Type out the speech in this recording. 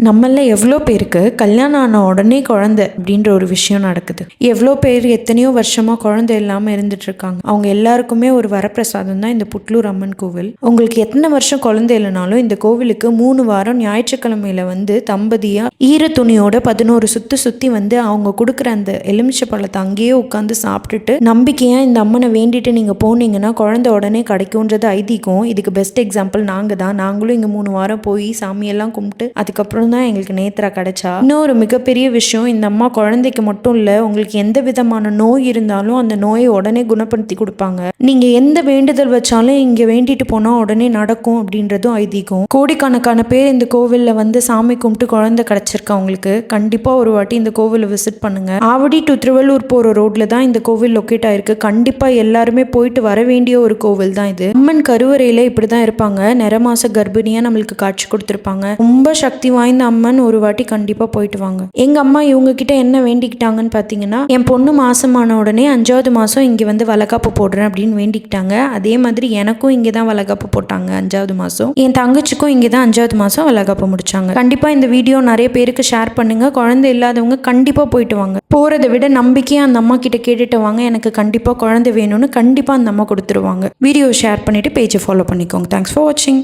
நம்மள எவ்வளோ பேருக்கு கல்யாணம் ஆன உடனே குழந்தை அப்படின்ற ஒரு விஷயம் நடக்குது. எவ்வளோ பேர் எத்தனையோ வருஷமா குழந்தை இல்லாமல் இருந்துட்டு இருக்காங்க. அவங்க எல்லாருக்குமே ஒரு வரப்பிரசாதம் தான் இந்த புட்லூர் அம்மன் கோவில். உங்களுக்கு எத்தனை வருஷம் குழந்தை இல்லைனாலும் இந்த கோவிலுக்கு 3 வாரம் ஞாயிற்றுக்கிழமையில வந்து தம்பதியா ஈர துணியோட 11 சுத்தி வந்து அவங்க கொடுக்குற அந்த எலுமிச்சை பழத்தை அங்கேயே உட்காந்து சாப்பிட்டுட்டு நம்பிக்கையா இந்த அம்மனை வேண்டிட்டு நீங்க போனீங்கன்னா குழந்தை உடனே கிடைக்கும்ன்றது ஐதீகம். இதுக்கு பெஸ்ட் எக்ஸாம்பிள் நாங்களும் இங்க 3 வாரம் போய் சாமியெல்லாம் கும்பிட்டு அதுக்கப்புறம் தான் எங்களுக்கு நேத்ரா கிடைச்சா. இன்னொரு மிகப்பெரிய விஷயம், இந்த அம்மா குழந்தைக்கு மட்டும் இல்ல, உங்களுக்கு எந்த விதமான நோய் இருந்தாலும் அந்த நோயை உடனே குணப்படுத்தி கொடுப்பாங்க. நீங்க எந்த வேண்டுதல் வச்சாலும் இங்க வேண்டிட்டு போனா உடனே நடக்கும் அப்படின்றதும் ஐதீகம். கோடிக்கணக்கான பேர் இந்த கோவில்ல வந்து சாமி கும்பிட்டு குழந்தை கிடைச்சிருக்கா. அவங்களுக்கு கண்டிப்பா ஒரு வாட்டி இந்த கோவிலை விசிட் பண்ணுங்க. ஆவடி டு திருவள்ளூர் போற ரோட்ல தான் இந்த கோவில் லொக்கேட் ஆயிருக்கு. கண்டிப்பா எல்லாருமே போயிட்டு வர வேண்டிய ஒரு கோவில் தான் இது. அம்மன் கருவறையில இப்படிதான் இருப்பாங்க. நிறமாச கர்ப்பிணியா நம்மளுக்கு காட்சி கொடுத்திருப்பாங்க. ரொம்ப சக்தி வாய்ந்த அம்மன். ஒரு வாட்டி கண்டிப்பா போயிட்டு வாங்க. எங்க அம்மா இவங்க கிட்ட என்ன வேண்டிக்கிட்டாங்கன்னு பாத்தீங்கன்னா, என் பொண்ணு மாசமான உடனே 5வது மாசம் இங்க வந்து வளகாப்பு போடுறேன் அப்படின்னு வேண்டிக்கிட்டாங்க. அதே மாதிரி எனக்கும் இங்கதான் வளகாப்பு போட்டாங்க 5வது மாசம். என் தங்கச்சிக்கும் இங்கதான் 5வது மாசம் வளகாப்பு முடிச்சாங்க. கண்டிப்பா இந்த வீடியோ நிறைய பேருக்கு ஷேர் பண்ணுங்க. குழந்தை இல்லாதவங்க கண்டிப்பா போயிட்டு வாங்க. போறதை விட நம்பிக்கையா அந்த அம்மா கிட்ட கேட்டுட்டு வாங்க. எனக்கு கண்டிப்பா குழந்தை வேணும்னு கண்டிப்பா அந்த அம்மா கொடுத்துருவாங்க. வீடியோ ஷேர் பண்ணிட்டு பேஜை ஃபாலோ பண்ணிக்கோங்க. தேங்க்ஸ் ஃபார் வாட்சிங்.